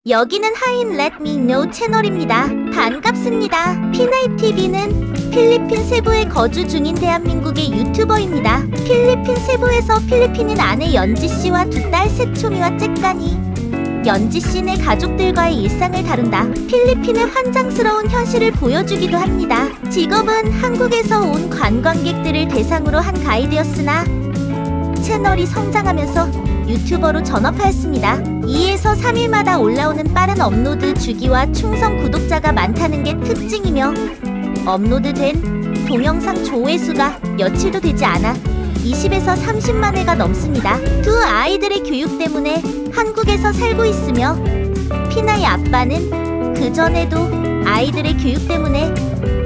여기는 하인 Let Me Know 채널입니다. 반갑습니다. 피나이TV는 필리핀 세부에 거주 중인 대한민국의 유튜버입니다. 필리핀 세부에서 필리핀인 아내 연지씨와 두 딸 세초미와 째까니 연지씨네 가족들과의 일상을 다룬다. 필리핀의 환장스러운 현실을 보여주기도 합니다. 직업은 한국에서 온 관광객들을 대상으로 한 가이드였으나 채널이 성장하면서 유튜버로 전업하였습니다. 2에서 3일마다 올라오는 빠른 업로드 주기와 충성 구독자가 많다는 게 특징이며 업로드된 동영상 조회수가 며칠도 되지 않아 20에서 30만 회가 넘습니다. 두 아이들의 교육 때문에 한국에서 살고 있으며 피나이 아빠는 그전에도 아이들의 교육 때문에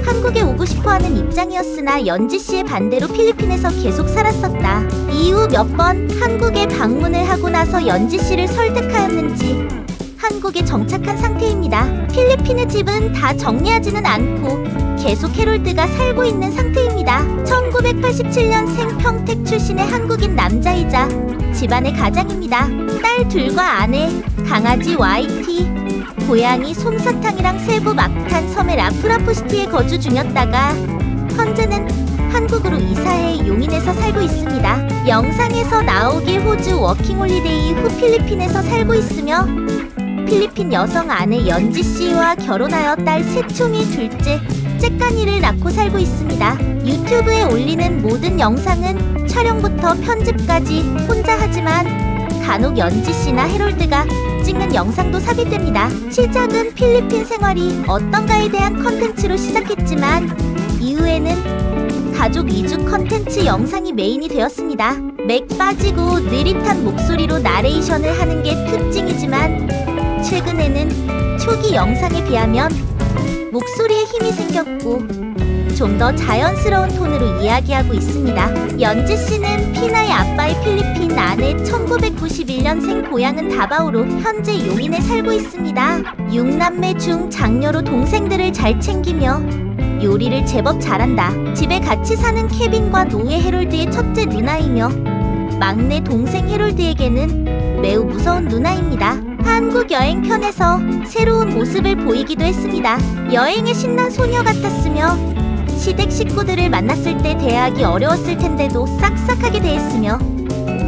한국에 오고 싶어하는 입장이었으나 연지씨의 반대로 필리핀에서 계속 살았었다. 이후 몇 번 한국에 방문을 하고 나서 연지씨를 설득하였는지 한국에 정착한 상태입니다. 필리핀의 집은 다 정리하지는 않고 계속 해롤드가 살고 있는 상태입니다. 1987년생 평택 출신의 한국인 남자이자 집안의 가장입니다. 딸 둘과 아내, 강아지 YT, 고양이 솜사탕이랑 세부 막탄 섬의 라프라푸시티에 거주 중이었다가 현재는 한국으로 이사해 용인에서 살고 있습니다. 영상에서 나오길 호주 워킹홀리데이 후 필리핀에서 살고 있으며 필리핀 여성 아내 연지씨와 결혼하여 딸 세초미 둘째 째까니를 낳고 살고 있습니다. 유튜브에 올리는 모든 영상은 촬영부터 편집까지 혼자 하지만 간혹 연지씨나 해롤드가 찍는 영상도 삽입됩니다. 시작은 필리핀 생활이 어떤가에 대한 컨텐츠로 시작했지만 이후에는 가족 이주 컨텐츠 영상이 메인이 되었습니다. 맥 빠지고 느릿한 목소리로 나레이션을 하는 게 특징이지만 최근에는 초기 영상에 비하면 목소리에 힘이 생겼고 좀 더 자연스러운 톤으로 이야기하고 있습니다. 연지씨는 피나이 아빠의 필리핀 아내 1991년생 고향은 다바오로 현재 용인에 살고 있습니다. 6남매 중 장녀로 동생들을 잘 챙기며 요리를 제법 잘한다. 집에 같이 사는 케빈과 노예 해롤드의 첫째 누나이며 막내 동생 해롤드에게는 매우 무서운 누나입니다. 한국 여행 편에서 새로운 모습을 보이기도 했습니다. 여행에 신난 소녀 같았으며 시댁 식구들을 만났을 때 대하기 어려웠을 텐데도 싹싹하게 대했으며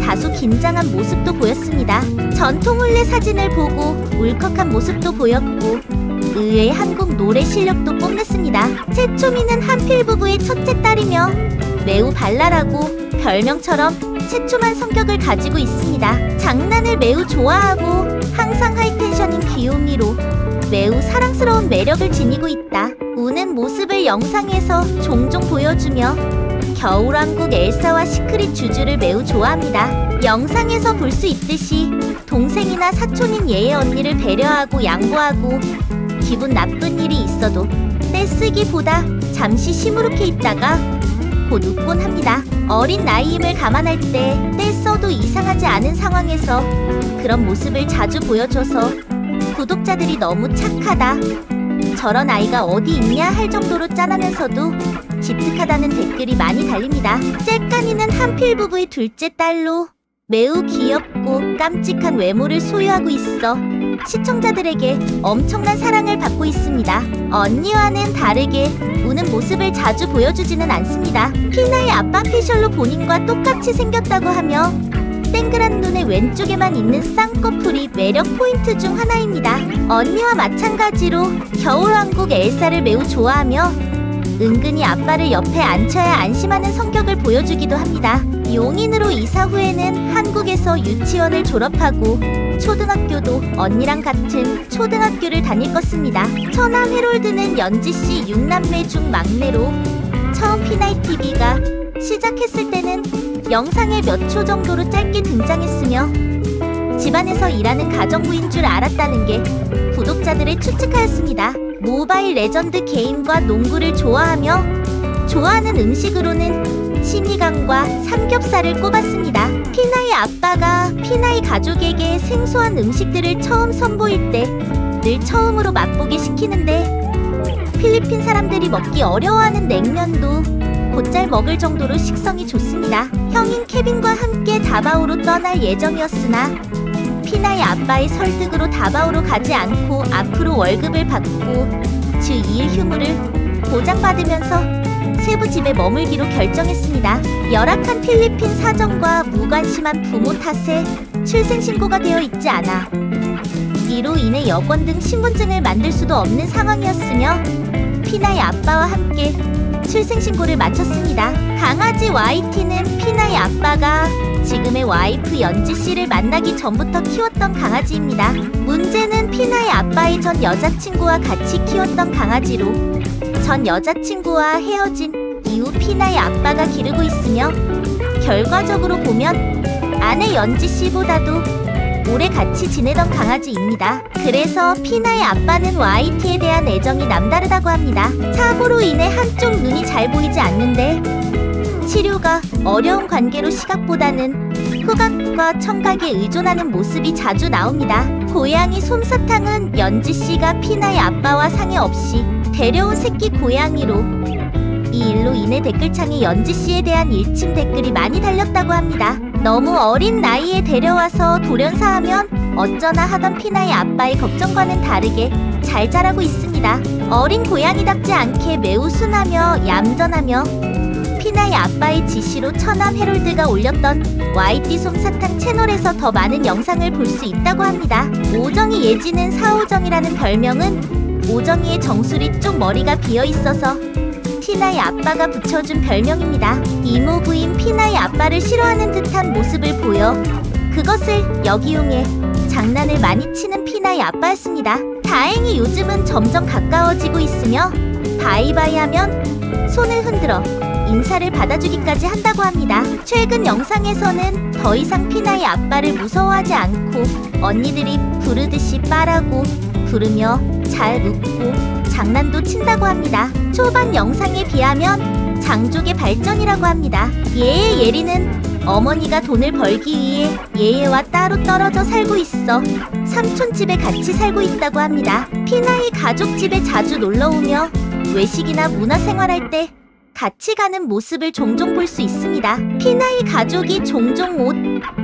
다소 긴장한 모습도 보였습니다. 전통 혼례 사진을 보고 울컥한 모습도 보였고 의외의 한국 노래 실력도 뽐냈습니다. 세초미는 한필 부부의 첫째 딸이며 매우 발랄하고 별명처럼 최초만 성격을 가지고 있습니다. 장난을 매우 좋아하고 항상 하이텐션인 귀요미로 매우 사랑스러운 매력을 지니고 있다. 우는 모습을 영상에서 종종 보여주며 겨울왕국 엘사와 시크릿 주주를 매우 좋아합니다. 영상에서 볼 수 있듯이 동생이나 사촌인 예의 언니를 배려하고 양보하고 기분 나쁜 일이 있어도 떼쓰기보다 잠시 시무룩해 있다가 곧 웃곤 합니다. 어린 나이임을 감안할 때 떼써도 이상하지 않은 상황에서 그런 모습을 자주 보여줘서 구독자들이 너무 착하다, 저런 아이가 어디 있냐 할 정도로 짠하면서도 기특하다는 댓글이 많이 달립니다. 째까니는 한필 부부의 둘째 딸로 매우 귀엽고 깜찍한 외모를 소유하고 있어 시청자들에게 엄청난 사랑을 받고 있습니다. 언니와는 다르게 우는 모습을 자주 보여주지는 않습니다. 피나이 아빠 페셜로 본인과 똑같이 생겼다고 하며 땡그란 눈의 왼쪽에만 있는 쌍꺼풀이 매력 포인트 중 하나입니다. 언니와 마찬가지로 겨울왕국 엘사를 매우 좋아하며 은근히 아빠를 옆에 앉혀야 안심하는 성격을 보여주기도 합니다. 용인으로 이사 후에는 한국에서 유치원을 졸업하고 초등학교도 언니랑 같은 초등학교를 다닐 것입니다. 처남 해롤드는 연지씨 6남매 중 막내로 처음 피나이TV가 시작했을 때는 영상에 몇 초 정도로 짧게 등장했으며 집안에서 일하는 가정부인 줄 알았다는 게 구독자들의 추측하였습니다. 모바일 레전드 게임과 농구를 좋아하며 좋아하는 음식으로는 시미강과 삼겹살을 꼽았습니다. 피나이 아빠가 피나이 가족에게 생소한 음식들을 처음 선보일 때 늘 처음으로 맛보게 시키는데 필리핀 사람들이 먹기 어려워하는 냉면도 곧잘 먹을 정도로 식성이 좋습니다. 형인 케빈과 함께 다바오로 떠날 예정이었으나 피나의 아빠의 설득으로 다바오로 가지 않고 앞으로 월급을 받고 주 2일 휴무를 보장받으면서 세부 집에 머물기로 결정했습니다. 열악한 필리핀 사정과 무관심한 부모 탓에 출생신고가 되어 있지 않아 이로 인해 여권 등 신분증을 만들 수도 없는 상황이었으며 피나의 아빠와 함께 출생신고를 마쳤습니다. 강아지 YT는 피나의 아빠가 지금의 와이프 연지씨를 만나기 전부터 키웠던 강아지입니다. 문제는 피나의 아빠의 전 여자친구와 같이 키웠던 강아지로 전 여자친구와 헤어진 이후 피나의 아빠가 기르고 있으며 결과적으로 보면 아내 연지씨보다도 오래 같이 지내던 강아지입니다. 그래서 피나의 아빠는 YT에 대한 애정이 남다르다고 합니다. 사고로 인해 한쪽 눈이 잘 보이지 않는데 치료가 어려운 관계로 시각보다는 후각과 청각에 의존하는 모습이 자주 나옵니다. 고양이 솜사탕은 연지씨가 피나의 아빠와 상의 없이 데려온 새끼 고양이로 이 일로 인해 댓글창에 연지씨에 대한 일침 댓글이 많이 달렸다고 합니다. 너무 어린 나이에 데려와서 돌연사하면 어쩌나 하던 피나의 아빠의 걱정과는 다르게 잘 자라고 있습니다. 어린 고양이답지 않게 매우 순하며 얌전하며 피나의 아빠의 지시로 처남 헤롤드가 올렸던 YT 솜사탕 채널에서 더 많은 영상을 볼 수 있다고 합니다. 오정이 예지는 사오정이라는 별명은 오정이의 정수리 쪽 머리가 비어있어서 피나의 아빠가 붙여준 별명입니다. 이모 부인 피나의 아빠를 싫어하는 듯한 모습을 보여 그것을 역이용해 장난을 많이 치는 피나의 아빠였습니다. 다행히 요즘은 점점 가까워지고 있으며 바이바이 하면 손을 흔들어 인사를 받아주기까지 한다고 합니다. 최근 영상에서는 더 이상 피나의 아빠를 무서워하지 않고 언니들이 부르듯이 빠라고 부르며 잘 웃고 장난도 친다고 합니다. 초반 영상에 비하면 장족의 발전이라고 합니다. 예의 예리는 어머니가 돈을 벌기 위해 예예와 따로 떨어져 살고 있어 삼촌 집에 같이 살고 있다고 합니다. 피나의 가족 집에 자주 놀러오며 외식이나 문화생활할 때 같이 가는 모습을 종종 볼 수 있습니다. 피나의 가족이 종종 옷,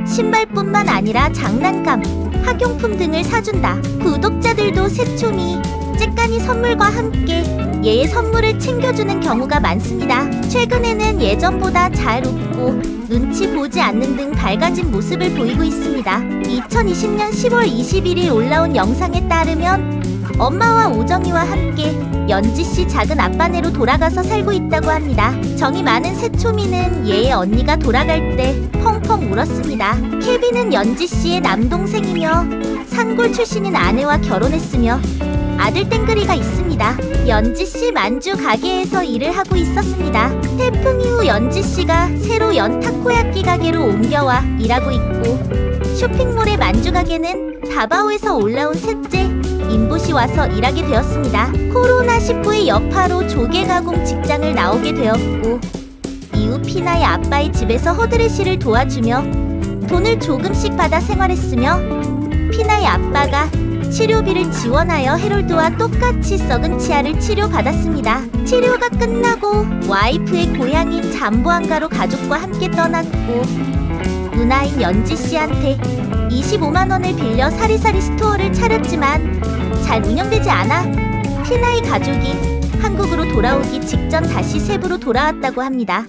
신발뿐만 아니라 장난감, 학용품 등을 사준다. 구독자들도 새초미, 째까니 선물과 함께 얘의 선물을 챙겨주는 경우가 많습니다. 최근에는 예전보다 잘 웃고 눈치 보지 않는 등 밝아진 모습을 보이고 있습니다. 2020년 10월 21일 올라온 영상에 따르면 엄마와 오정이와 함께 연지씨 작은 아빠네로 돌아가서 살고 있다고 합니다. 정이 많은 새초미는 얘의 언니가 돌아갈 때 펑펑 울었습니다. 케빈은 연지씨의 남동생이며 산골 출신인 아내와 결혼했으며 아들 땡그리가 있습니다. 연지씨 만주 가게에서 일을 하고 있었습니다. 태풍 이후 연지씨가 새로 연 타코야끼 가게로 옮겨와 일하고 있고 쇼핑몰의 만주 가게는 다바오에서 올라온 셋째 인봇이 와서 일하게 되었습니다. 코로나19의 여파로 조개 가공 직장을 나오게 되었고 이후 피나의 아빠의 집에서 허드레시를 도와주며 돈을 조금씩 받아 생활했으며 피나의 아빠가 치료비를 지원하여 헤롤드와 똑같이 썩은 치아를 치료받았습니다. 치료가 끝나고 와이프의 고향인 잠보안가로 가족과 함께 떠났고 누나인 연지씨한테 25만 원을 빌려 사리사리 스토어를 차렸지만 잘 운영되지 않아 피나의 가족이 한국으로 돌아오기 직전 다시 세부로 돌아왔다고 합니다.